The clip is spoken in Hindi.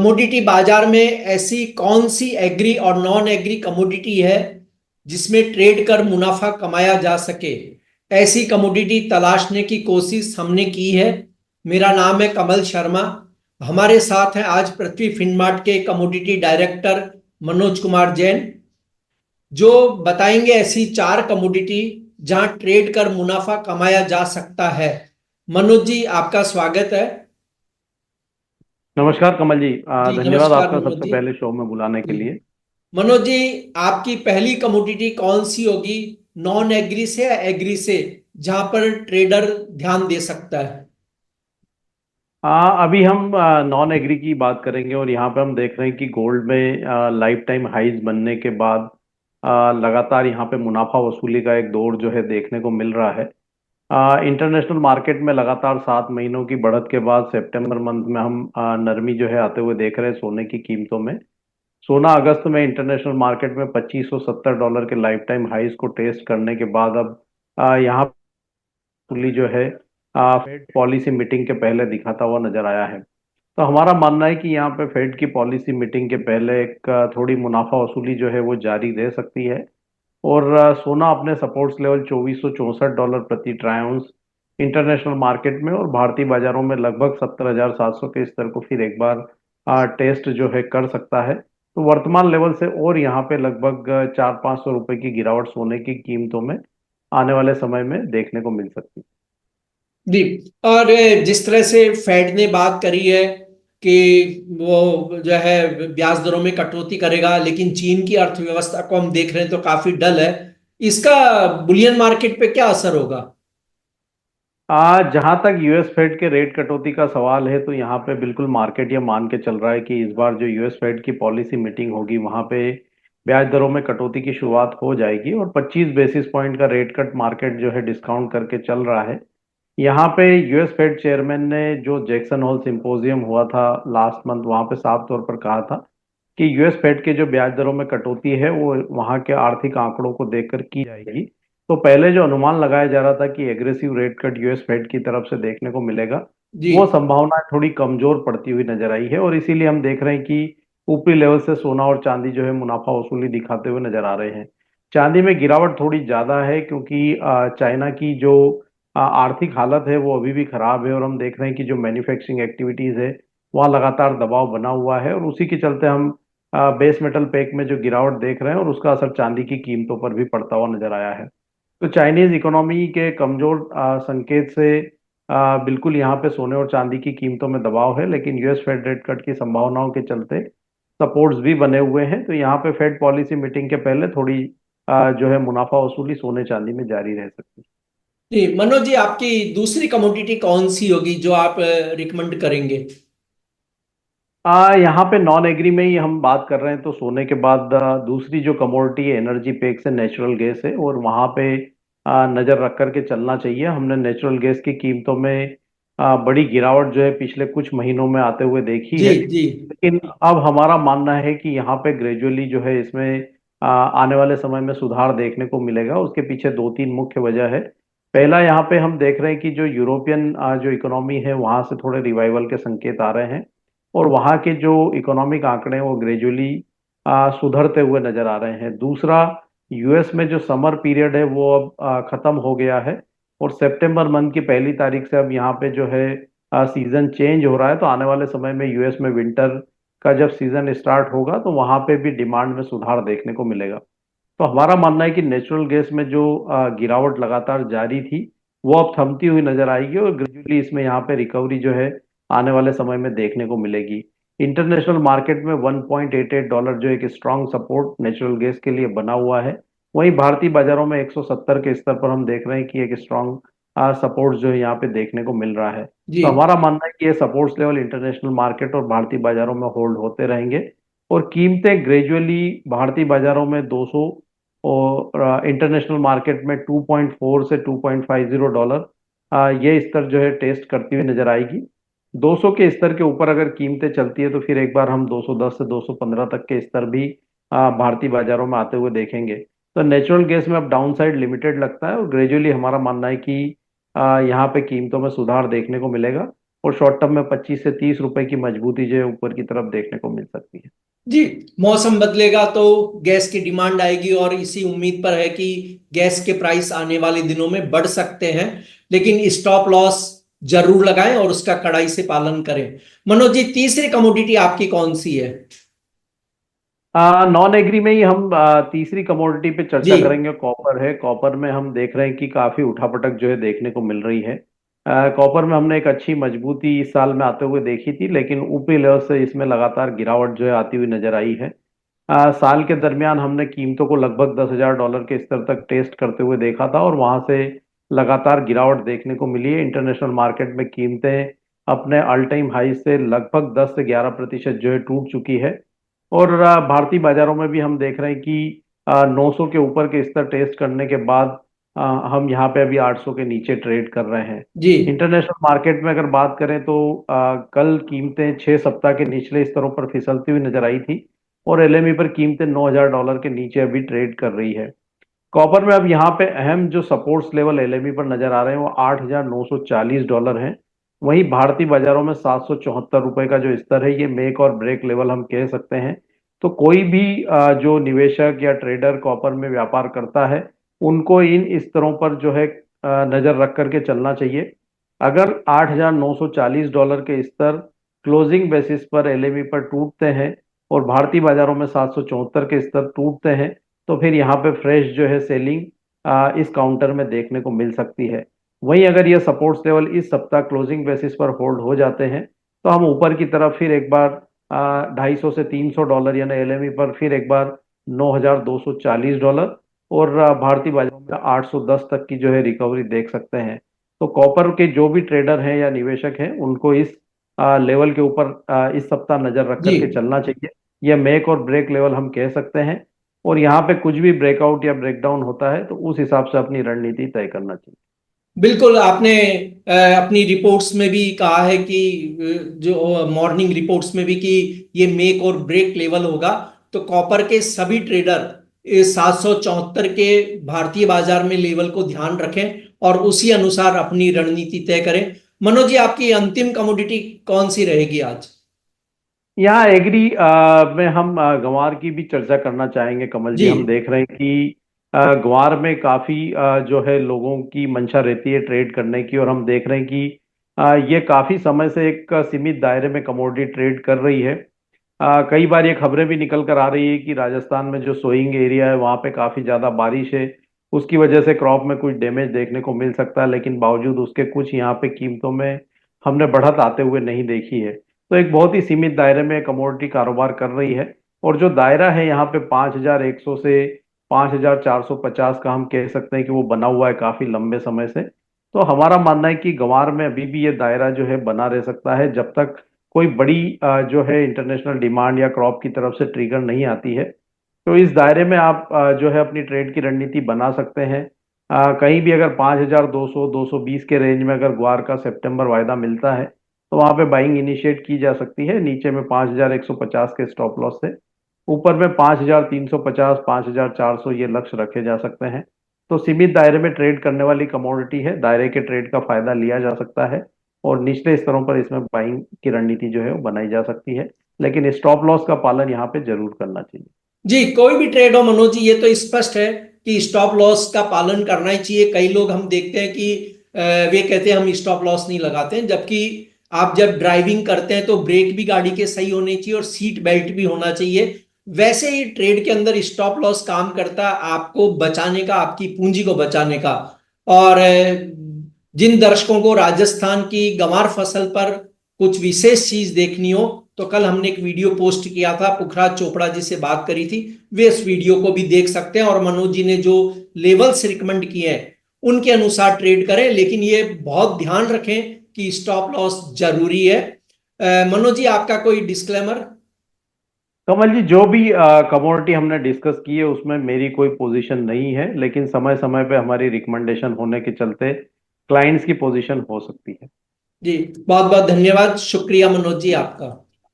कमोडिटी बाजार में ऐसी कौन सी एग्री और नॉन एग्री कमोडिटी है जिसमें ट्रेड कर मुनाफा कमाया जा सके। ऐसी कमोडिटी तलाशने की कोशिश हमने की है। मेरा नाम है कमल शर्मा। हमारे साथ हैं आज पृथ्वी फिनमार्ट के कमोडिटी डायरेक्टर मनोज कुमार जैन, जो बताएंगे ऐसी चार कमोडिटी जहां ट्रेड कर मुनाफा कमाया जा सकता है। मनोज जी, आपका स्वागत है। नमस्कार कमल जी। जी धन्यवाद नमस्कार आपका मनोज सबसे जी। पहले शो में बुलाने के जी लिए। मनोज जी, आपकी पहली कमोडिटी कौन सी होगी, नॉन एग्री से या एग्री से, जहां पर ट्रेडर ध्यान दे सकता है। अभी हम नॉन एग्री की बात करेंगे और यहाँ पे हम देख रहे हैं कि गोल्ड में लाइफ टाइम हाइज बनने के बाद लगातार यहाँ पे मुनाफा वसूली का एक दौर जो है देखने को मिल रहा है। इंटरनेशनल मार्केट में लगातार 7 महीनों की बढ़त के बाद सितंबर मंथ में हम नरमी जो है आते हुए देख रहे हैं सोने की कीमतों में। सोना अगस्त में इंटरनेशनल मार्केट में $2570 के लाइफ टाइम हाइज को टेस्ट करने के बाद अब यहाँ वसूली जो है फेड पॉलिसी मीटिंग के पहले दिखाता हुआ नजर आया है। तो हमारा मानना है कि यहाँ पे फेड की पॉलिसी मीटिंग के पहले एक थोड़ी मुनाफा वसूली जो है वो जारी रह सकती है। और सोना अपने सपोर्ट्स लेवल $2464 प्रति ट्राई आउंस इंटरनेशनल मार्केट में और भारतीय बाजारों में लगभग 17,700 के स्तर को फिर एक बार टेस्ट जो है कर सकता है। तो वर्तमान लेवल से और यहाँ पे लगभग 400-500 रुपए की गिरावट सोने की कीमतों में आने वाले समय में देखने को मिल सकती है। जी। और जिस तरह से फेड ने बात करी है कि वो जो है ब्याज दरों में कटौती करेगा, लेकिन चीन की अर्थव्यवस्था को हम देख रहे हैं तो काफी डल है। इसका बुलियन मार्केट पे क्या असर होगा। आज जहां तक यूएस फेड के रेट कटौती का सवाल है तो यहाँ पे बिल्कुल मार्केट ये मान के चल रहा है कि इस बार जो यूएस फेड की पॉलिसी मीटिंग होगी वहां पे ब्याज दरों में कटौती की शुरुआत हो जाएगी और 25 बेसिस पॉइंट का रेट कट मार्केट जो है डिस्काउंट करके चल रहा है। यहाँ पे यूएस फेड चेयरमैन ने जो जैक्सन होल सिंपोजियम हुआ था लास्ट मंथ वहां पे साफ तौर पर कहा था कि यूएस फेड के जो ब्याज दरों में कटौती है वो वहां के आर्थिक आंकड़ों को देखकर की जाएगी। तो पहले जो अनुमान लगाया जा रहा था कि aggressive rate cut US Fed की तरफ से देखने को मिलेगा, जी वो संभावना थोड़ी कमजोर पड़ती हुई नजर आई है और इसीलिए हम देख रहे हैं कि ऊपरी लेवल से सोना और चांदी जो है मुनाफा वसूली दिखाते हुए नजर आ रहे हैं। चांदी में गिरावट थोड़ी ज्यादा है क्योंकि चाइना की जो आर्थिक हालत है वो अभी भी खराब है और हम देख रहे हैं कि जो मैन्युफैक्चरिंग एक्टिविटीज है वहाँ लगातार दबाव बना हुआ है और उसी के चलते हम बेस मेटल पैक में जो गिरावट देख रहे हैं और उसका असर चांदी की कीमतों पर भी पड़ता हुआ नजर आया है। तो चाइनीज इकोनॉमी के कमजोर संकेत से बिल्कुल यहाँ पे सोने और चांदी की कीमतों में दबाव है, लेकिन यूएस फेड रेट कट की संभावनाओं के चलते सपोर्ट्स भी बने हुए हैं। तो यहाँ पे फेड पॉलिसी मीटिंग के पहले थोड़ी जो है मुनाफा वसूली सोने चांदी में जारी रह सकती है। जी मनोज जी, आपकी दूसरी कमोडिटी कौन सी होगी जो आप रिकमेंड करेंगे। यहाँ पे नॉन एग्री में ही हम बात कर रहे हैं तो सोने के बाद दूसरी जो कमोडिटी है एनर्जी पे एक से नेचुरल गैस है और वहाँ पे नजर रख करके चलना चाहिए। हमने नेचुरल गैस की कीमतों में बड़ी गिरावट जो है पिछले कुछ महीनों में आते हुए देखी जी है, जी लेकिन अब हमारा मानना है कि यहाँ पे ग्रेजुअली जो है इसमें आने वाले समय में सुधार देखने को मिलेगा। उसके पीछे दो तीन मुख्य वजह है। पहला, यहाँ पे हम देख रहे हैं कि जो यूरोपियन जो इकोनॉमी है वहां से थोड़े रिवाइवल के संकेत आ रहे हैं और वहाँ के जो इकोनॉमिक आंकड़े हैं वो ग्रेजुअली सुधरते हुए नजर आ रहे हैं। दूसरा, यूएस में जो समर पीरियड है वो अब खत्म हो गया है और सितंबर मंथ की पहली तारीख से अब यहाँ पे जो है सीजन चेंज हो रहा है। तो आने वाले समय में यूएस में विंटर का जब सीजन स्टार्ट होगा तो वहाँ पे भी डिमांड में सुधार देखने को मिलेगा। तो हमारा मानना है कि नेचुरल गैस में जो गिरावट लगातार जारी थी वो अब थमती हुई नजर आएगी और ग्रेजुअली इसमें यहाँ पे रिकवरी जो है आने वाले समय में देखने को मिलेगी। इंटरनेशनल मार्केट में $1.88 जो एक स्ट्रांग सपोर्ट नेचुरल गैस के लिए बना हुआ है, वहीं भारतीय बाजारों में 170 के स्तर पर हम देख रहे हैं कि एक स्ट्रांग सपोर्ट जो है यहाँ पे देखने को मिल रहा है। जी तो हमारा मानना है कि ये सपोर्ट्स लेवल इंटरनेशनल मार्केट और भारतीय बाजारों में होल्ड होते रहेंगे और कीमतें ग्रेजुअली भारतीय बाजारों में 200 और इंटरनेशनल मार्केट में 2.4 से $2.50 ये स्तर जो है टेस्ट करती हुई नजर आएगी। 200 के स्तर के ऊपर अगर कीमतें चलती है तो फिर एक बार हम 210 से 215 तक के स्तर भी भारतीय बाजारों में आते हुए देखेंगे। तो नेचुरल गैस में अब डाउन साइड लिमिटेड लगता है और ग्रेजुअली हमारा मानना है कि यहाँ पे कीमतों में सुधार देखने को मिलेगा। और शॉर्ट टर्म में 25 से 30 रुपए की मजबूती जो है ऊपर की तरफ देखने को मिल सकती है। जी, मौसम बदलेगा तो गैस की डिमांड आएगी और इसी उम्मीद पर है कि गैस के प्राइस आने वाले दिनों में बढ़ सकते हैं, लेकिन स्टॉप लॉस जरूर लगाएं और उसका कड़ाई से पालन करें। मनोज जी, तीसरी कमोडिटी आपकी कौन सी है? नॉन एग्री में ही हम तीसरी कमोडिटी पे जी। चर्चा करेंगे, कॉपर है। कॉपर में हम देख रहे हैं कि काफी उठापटक जो है देखने को मिल रही है। कॉपर में हमने एक अच्छी मजबूती इस साल में आते हुए देखी थी, लेकिन ऊपरी लेवल से इसमें लगातार गिरावट जो है आती हुई नजर आई है। साल के दरमियान हमने कीमतों को लगभग $10,000 के स्तर तक टेस्ट करते हुए देखा था और वहां से लगातार गिरावट देखने को मिली है। इंटरनेशनल मार्केट में कीमतें अपने ऑल टाइम हाई से लगभग 10 से 11% जो है टूट चुकी है। और भारतीय बाजारों में भी हम देख रहे हैं कि 900 के ऊपर के स्तर टेस्ट करने के बाद हम यहाँ पे अभी 800 के नीचे ट्रेड कर रहे हैं। जी। इंटरनेशनल मार्केट में अगर बात करें तो कल कीमतें 6 सप्ताह के निचले स्तरों पर फिसलती हुई नजर आई थी और एलएमई पर कीमतें $9,000 के नीचे अभी ट्रेड कर रही है। कॉपर में अब यहाँ पे अहम जो सपोर्ट्स लेवल एलएमई पर नजर आ रहे हैं वो $8,940 हैं। वहीं भारतीय बाजारों में ₹774 का जो स्तर है ये मेक और ब्रेक लेवल हम कह सकते हैं। तो कोई भी जो निवेशक या ट्रेडर कॉपर में व्यापार करता है उनको इन स्तरों पर जो है नजर रख करके चलना चाहिए। अगर $8,940 के स्तर क्लोजिंग बेसिस पर एलएमई पर टूटते हैं और भारतीय बाजारों में 774 के स्तर टूटते हैं तो फिर यहाँ पे फ्रेश जो है सेलिंग इस काउंटर में देखने को मिल सकती है। वहीं अगर ये सपोर्ट्स लेवल इस सप्ताह क्लोजिंग बेसिस पर होल्ड हो जाते हैं तो हम ऊपर की तरफ फिर एक बार 250 से 300 डॉलर यानी एलएमई पर फिर एक बार $9,240 और भारतीय बाजारों में 810 तक की जो है रिकवरी देख सकते हैं। तो कॉपर के जो भी ट्रेडर हैं या निवेशक हैं उनको इस लेवल के ऊपर इस सप्ताह नजर रख जी, करके चलना चाहिए। यह मेक और ब्रेक लेवल हम कह सकते हैं और यहाँ पे कुछ भी ब्रेकआउट या ब्रेकडाउन होता है तो उस हिसाब से अपनी रणनीति तय करना चाहिए। बिल्कुल। आपने अपनी रिपोर्ट्स में भी कहा है कि जो मॉर्निंग रिपोर्ट्स में भी कि ये मेक और ब्रेक लेवल होगा। तो कॉपर के सभी ट्रेडर 774 के भारतीय बाजार में लेवल को ध्यान रखें और उसी अनुसार अपनी रणनीति तय करें। मनोज जी, आपकी अंतिम कमोडिटी कौन सी रहेगी आज? यहाँ एग्री में हम ग्वार की भी चर्चा करना चाहेंगे कमल जी। जी। हम देख रहे हैं कि ग्वार में काफी जो है लोगों की मंशा रहती है ट्रेड करने की और हम देख रहे हैं कि ये काफी समय से एक सीमित दायरे में कमोडिटी ट्रेड कर रही है। कई बार ये खबरें भी निकल कर आ रही है कि राजस्थान में जो सोइंग एरिया है वहां पे काफी ज्यादा बारिश है, उसकी वजह से क्रॉप में कुछ डैमेज देखने को मिल सकता है, लेकिन बावजूद उसके कुछ यहाँ पे कीमतों में हमने बढ़त आते हुए नहीं देखी है। तो एक बहुत ही सीमित दायरे में कमोडिटी कारोबार कर रही है और जो दायरा है यहाँ पे 5,100 से 5,450 का हम कह सकते हैं कि वो बना हुआ है काफी लंबे समय से। तो हमारा मानना है कि ग्वार में अभी भी ये दायरा जो है बना रह सकता है जब तक कोई बड़ी जो है इंटरनेशनल डिमांड या क्रॉप की तरफ से ट्रिगर नहीं आती है। तो इस दायरे में आप जो है अपनी ट्रेड की रणनीति बना सकते हैं। कहीं भी अगर 5,200 220 के रेंज में अगर ग्वार का सितंबर वायदा मिलता है तो वहां पे बाइंग इनिशिएट की जा सकती है, नीचे में 5,150 के स्टॉप लॉस से, ऊपर में 5,350 5,400 ये लक्ष्य रखे जा सकते हैं। तो सीमित दायरे में ट्रेड करने वाली कमोडिटी है, दायरे के ट्रेड का फायदा लिया जा सकता है और निचले स्तरों पर इसमें बाइंग की रणनीति जो है वो बनाई जा सकती है, लेकिन स्टॉप लॉस का पालन यहाँ पे जरूर करना चाहिए। जी, कोई भी ट्रेड हो मनोज जी, ये तो स्पष्ट है कि स्टॉप लॉस का पालन करना ही चाहिए। कई लोग हम देखते हैं कि वे कहते हैं हम स्टॉप लॉस नहीं लगाते हैं, जबकि आप जब ड्राइविंग करते हैं तो ब्रेक भी गाड़ी के सही होने चाहिए और सीट बेल्ट भी होना चाहिए। वैसे ही ट्रेड के अंदर स्टॉप लॉस काम करता है आपको बचाने का, आपकी पूंजी को बचाने का। और जिन दर्शकों को राजस्थान की गंवार फसल पर कुछ विशेष चीज देखनी हो तो कल हमने एक वीडियो पोस्ट किया था, पुखराज चोपड़ा जी से बात करी थी, वे इस वीडियो को भी देख सकते हैं। और मनोज जी ने जो लेवल्स रिकमेंड किए हैं उनके अनुसार ट्रेड करें, लेकिन ये बहुत ध्यान रखें कि स्टॉप लॉस जरूरी है। मनोज जी, आपका कोई डिस्क्लेमर? कमल जी, जो भी कमोडिटी हमने डिस्कस की है उसमें मेरी कोई पोजीशन नहीं है, लेकिन समय समय पे हमारी रिकमेंडेशन होने के चलते क्लाइंट्स की पोजीशन हो सकती है। जी, बहुत बहुत धन्यवाद, शुक्रिया मनोज जी आपका।